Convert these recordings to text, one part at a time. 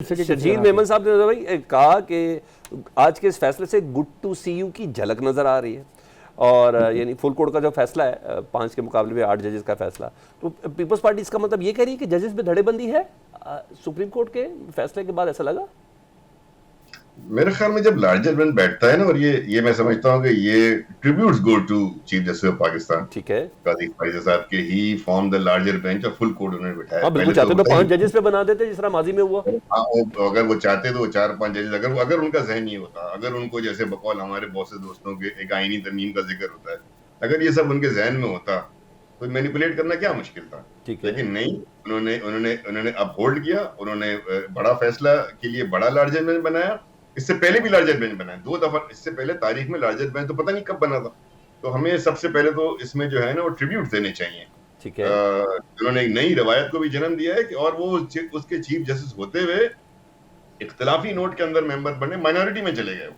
शर्जील मेमन साहब ने भाई कहा कि आज के इस फैसले से गुड टू सी यू की झलक नज़र आ रही है और यानी फुल कोर्ट का जो फैसला है 5 के मुकाबले में 8 जजेस का फैसला, तो पीपल्स पार्टी इसका मतलब ये कह रही है कि जजेस में धड़ेबंदी है सुप्रीम कोर्ट के फैसले के बाद, ऐसा लगा? मेरे ख्याल में जब लार्जर बेंच बैठता है ना, और ये मैं समझता हूँ कि ये tributes go to chief justice of Pakistan, ठीक है, काजी फैज़ल साहब के ही फॉर्म द लार्जर बेंच और फुल कोर्ट उन्होंने बिठाया। हाँ बिल्कुल, चाहते तो 5 जजेस पे बना देते जिस तरह माजी में हुआ। हाँ, अगर वो चाहते तो 4-5 जजेस, अगर उनका जहन ये होता, अगर उनको जैसे बकौल हमारे बहुत से दोस्तों के एक आईनी तरमीम का जिक्र होता है, अगर ये सब उनके जहन में होता तो मैनिपुलेट करना क्या मुश्किल था। लेकिन नहीं, उन्होंने अपहोल्ड किया, उन्होंने बड़ा फैसला के लिए बड़ा लार्जर बेंच बनाया। इससे पहले भी लार्जर बेंच बनाया 2 दफा, इससे पहले तारीख में लार्जर बेंच तो पता नहीं कब बना था। तो हमें सबसे पहले तो इसमें जो है ना वो ट्रिब्यूट देने चाहिए। ठीक है, उन्होंने एक नई रवायत को भी जन्म दिया है कि और वो उसके चीफ जस्टिस होते हुए इख्तलाफी नोट के अंदर मेंबर बने, माइनॉरिटी में चले गए,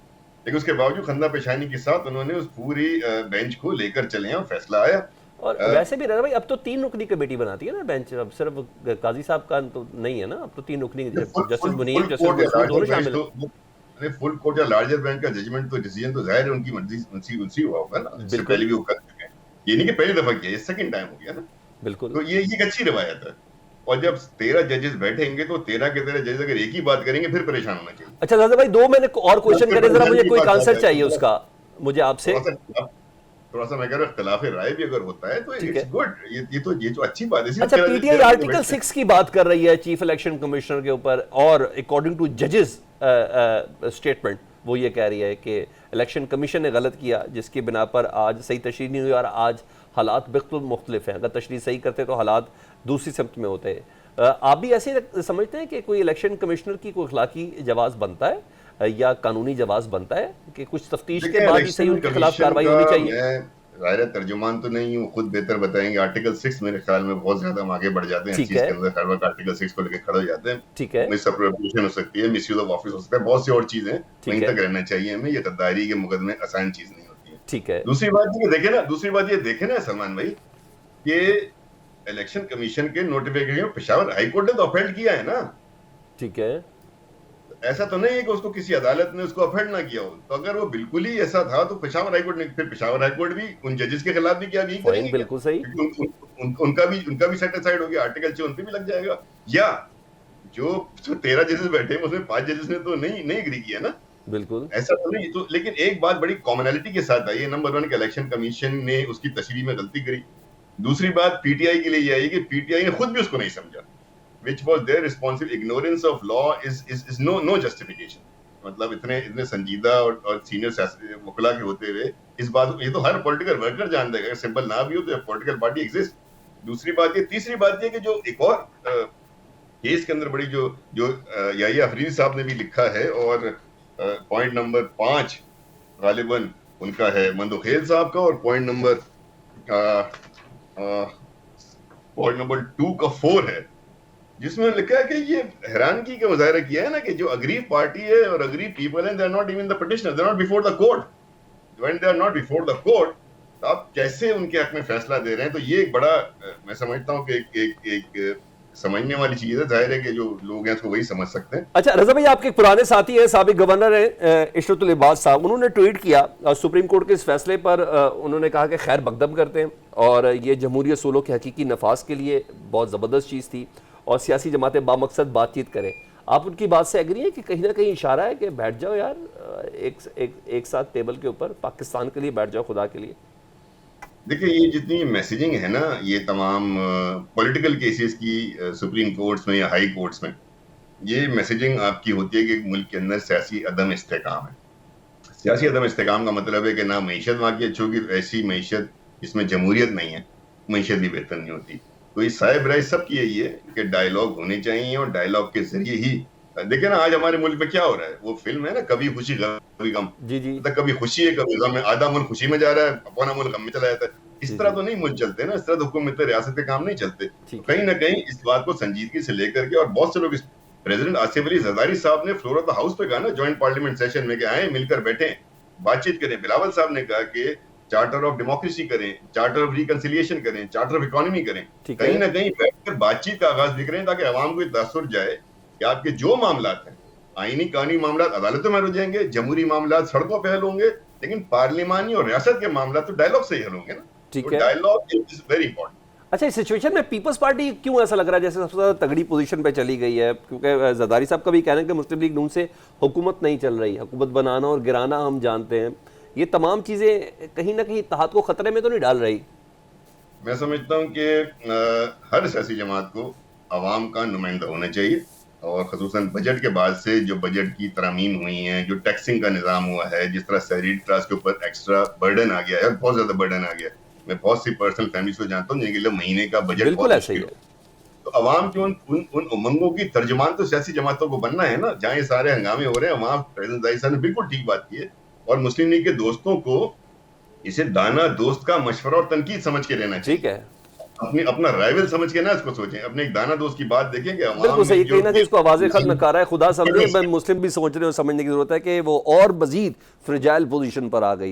लेकिन उसके बावजूद खंदा पेशानी के साथ उन्होंने उस पूरी बेंच को लेकर चले और फैसला आया। और वैसे भी रहा भाई, अब तो 3 रुकनी कमेटी बनाती है ना बेंच, अब सिर्फ काजी साहब का तो नहीं है ना, अब तो 3 रुकनी जस्टिस मुनीर, जस्टिस दोनों शामिल है। फुल कोर्ट या लार्जर बेंच का जजमेंट तो डिसीजन तो जाहिर है उनकी मर्जी उनसी हुआ होगा ना, इससे पहले भी वो कर चुके हैं। ये नहीं कि पहली दफा किया, ये सेकंड टाइम हो गया ना। बिल्कुल, तो ये एक अच्छी रवायत है। और जब 13 जजेस बैठेंगे तो 13 के 13 जजेस अगर एक ही बात करेंगे फिर परेशान होना चाहिए। अच्छा दादा भाई, 2 मैंने और क्वेश्चन करे, जरा मुझे कोई आंसर चाहिए उसका, मुझे आपसे थोड़ा सा मैं कह रहा हूँ इख्तिलाफ राय भी अगर होता है तो इट्स गुड, ये तो अच्छी बात है। अच्छा, पीटीआई आर्टिकल 6 की बात कर रही है चीफ इलेक्शन कमिश्नर के ऊपर, और अकॉर्डिंग टू जजेस स्टेटमेंट वो ये कह रही है कि इलेक्शन कमीशन ने गलत किया, जिसकी बिना पर आज सही तशरीह नहीं हुई और आज हालात बिल्कुल मुख्तलिफ हैं। अगर तशरीह सही करते तो हालात दूसरी सिमत में होते हैं। आप भी ऐसे ही समझते हैं कि कोई इलेक्शन कमिश्नर की कोई अखलाकी जवाब बनता है या कानूनी जवाब बनता है कि कुछ तफ्तीश के बाद ही सही उनके खिलाफ कार्रवाई होनी चाहिए? ज़ाहिर तर्जुमान तो नहीं हूँ, खुद बेहतर बताएंगे। आर्टिकल 6 मेरे ख्याल में बहुत ज्यादा हम आगे बढ़ जाते हैं इस चीज के अंदर, हर वक्त आर्टिकल 6 को लेकर खड़े हो जाते हैं। ठीक है, मिसअप्रोप्रिएशन हो सकती है, मिसयूज ऑफ ऑफिस हो सकता है, बहुत सी और चीजें वहीं तक रहना चाहिए हमें। ये गद्दारी के मुकदमे आसान चीज नहीं होती है। ठीक है, दूसरी बात ये देखे ना सलमान भाई, कि इलेक्शन कमीशन के नोटिफिकेशन पेशावर हाईकोर्ट ने तो अपहेल्ड किया है ना। ठीक है, ऐसा तो नहीं है कि उसको किसी अदालत ने उसको अपहेल्ड ना किया हो। तो अगर वो बिल्कुल ही ऐसा था तो पेशावर हाईकोर्ट ने, फिर पेशावर हाईकोर्ट भी उन जजेस के खिलाफ भी क्या भी करेंगे, बिल्कुल सही, उनका भी सेटिस्फाइड हो गया, आर्टिकल 6 उन पे भी लग जाएगा। या जो 13 जजेस बैठे हैं उसमें 5 जजेस ने तो नहीं एग्री किया ना, बिल्कुल ऐसा तो नहीं। तो लेकिन एक बात बड़ी कॉमनैलिटी के साथ आई है, नंबर 1 के इलेक्शन कमीशन ने उसकी तशरीह में गलती करी। दूसरी बात पीटीआई के लिए ये आई कि पीटीआई ने खुद भी उसको नहीं समझा, which was their responsible ignorance of law is no justification। मतलब इतने संजीदा और सीनियर वकला के होते हुए इस बात, ये तो हर पॉलिटिकल वर्कर जानता है, अगर सिंबल ना भी हो तो पॉलिटिकल पार्टी एग्जिस्ट। दूसरी बात ये, तीसरी बात ये कि जो एक और केस के अंदर बड़ी जो याहिया अफरीदी साहब ने भी लिखा है, और पॉइंट नंबर 5 गालिबन उनका है मंदोखेल साहब का, और पॉइंट नंबर 2 का 4 है, जिसमें लिखा है कि ये हैरानगी का मुजाहरा किया है ना कि जो अग्रीव पार्टी है और अग्रीव पीपल है, they are not even the petitioner, they are not before the court. When they are not before the court, तो आप कैसे उनके हक में फैसला दे रहे हैं? तो ये एक बड़ा, मैं समझता हूँ कि एक समझने वाली चीज है। जाहिर है कि जो लोग हैं उसको वही समझ सकते हैं। अच्छा रजा भाई, आपके पुराने साथी है, साबिक गवर्नर है इशरतुल इबाद साहब, उन्होंने ट्वीट किया सुप्रीम कोर्ट के इस फैसले पर। उन्होंने कहा कि खैर मकदम करते हैं और ये जमहूरियत सूलों के हकीकी नफाज के लिए बहुत ज़बरदस्त चीज़ थी और सियासी जमातें बामकसद बातचीत करें। आप उनकी बात से एग्री है कि कहीं ना कहीं इशारा है कि बैठ जाओ यार, एक साथ टेबल के ऊपर पाकिस्तान के लिए बैठ जाओ, खुदा के लिए? देखिए, ये जितनी मैसेजिंग है ना, ये तमाम पॉलिटिकल केसेस की सुप्रीम कोर्ट्स में या हाई कोर्ट्स में, ये मैसेजिंग आपकी होती है कि मुल्क के अंदर सियासी अदम इस्तेकाम है। सियासी अदम इस्तेकाम का मतलब है कि ना मीशत वहाँ की अच्छी होगी, ऐसी मीशत जिसमें जमहूरियत नहीं है, मीशत भी बेहतर नहीं होती। तो ये साहिब राय सबकी यही है कि डायलॉग होने चाहिए, और डायलॉग के जरिए ही, देखिए ना आज हमारे मुल्क में क्या हो रहा है, वो फिल्म है ना कभी खुशी कभी गम, जी, मतलब कभी खुशी है कभी गम है, आधा मुल्क खुशी में जा रहा है, अपना मुल्क गम में चला जाता है। इस तरह तो नहीं मुल्क चलते ना, इस तरह तो हुकूमत रियासत के काम नहीं चलते। तो कहीं ना कहीं इस बात को संजीदगी से लेकर के, और बहुत से लोग, प्रेसिडेंट आसिफ अली जरदारी साहब ने फ्लोर ऑफ द हाउस पे कहा ना ज्वाइंट पार्लियामेंट सेशन में कि आए मिलकर बैठे बातचीत करें। बिलावल साहब ने कहा कि चार्टर ऑफ डेमोक्रेसी करें, चार्टर ऑफ रिकंसिलिएशन करें, चार्टर ऑफ इकोनॉमी करें, कहीं ना कहीं बैठकर बातचीत का आगाज भी करें ताकि आवाम को तासुर जाए कि आपके जो मामलात हैं, आईनी कानूनी मामलात अदालतों में रुझेंगे, जमहूरी मामलात सड़कों पे हल होंगे, लेकिन पार्लिमानी और रियासत के मामला तो डायलॉग से ही हल होंगे ना। ठीक तो है। Dialogue is very important. अच्छा, इस सिचुएशन में पीपल्स पार्टी क्यों ऐसा लग रहा है जैसे सबसे ज्यादा तगड़ी पोजीशन पे चली गई है? क्योंकि जरदारी साहब का भी कहना है कि मुस्लिम लीग नून से हुकूमत नहीं चल रही, हुकूमत बनाना और गिराना हम जानते हैं, ये तमाम चीजें कहीं ना कहीं इत्तेहाद को खतरे में तो नहीं डाल रही? मैं समझता हूँ कि हर सियासी जमात को अवाम का नुमाइंदा होना चाहिए, और खसूसन बजट के बाद से जो बजट की तरमीम हुई हैं, जो टैक्सिंग का निज़ाम हुआ है, जिस तरह शहरी क्लास के ऊपर एक्स्ट्रा बर्डन आ गया है, बहुत ज़्यादा बर्डन आ गया है। मैं बहुत सी पर्सनल फैमिलीज को जानता हूँ जिनके लिए महीने का बजट बिल्कुल बहुत ऐसा ही मुश्किल है। हो। तो अवाम की उन उमंगों की तर्जमान तो सियासी जमातों को बनना है ना। जहाँ ये सारे हंगामे हो रहे हैं वहाँ प्रेसिडेंट ज़ाहिर साहब ने बिल्कुल ठीक बात की है, और मुस्लिम लीग के दोस्तों को इसे दाना दोस्त का मशवरा और तनकीद समझ के लेना ठीक चाहिए। है, अपना राइवल समझ के ना इसको सोचें, अपने एक दाना दोस्त की बात देखें कि बिल्कुल अवाम सही। में कहीं जो ना कहीं इसको आवाज़ खत नकारा है, खुदा समझे, भी मुस्लिम भी सोच रहे हो, समझने की जरूरत है कि वो और मजीद फ्रिजाइल पोजीशन पर आ गई।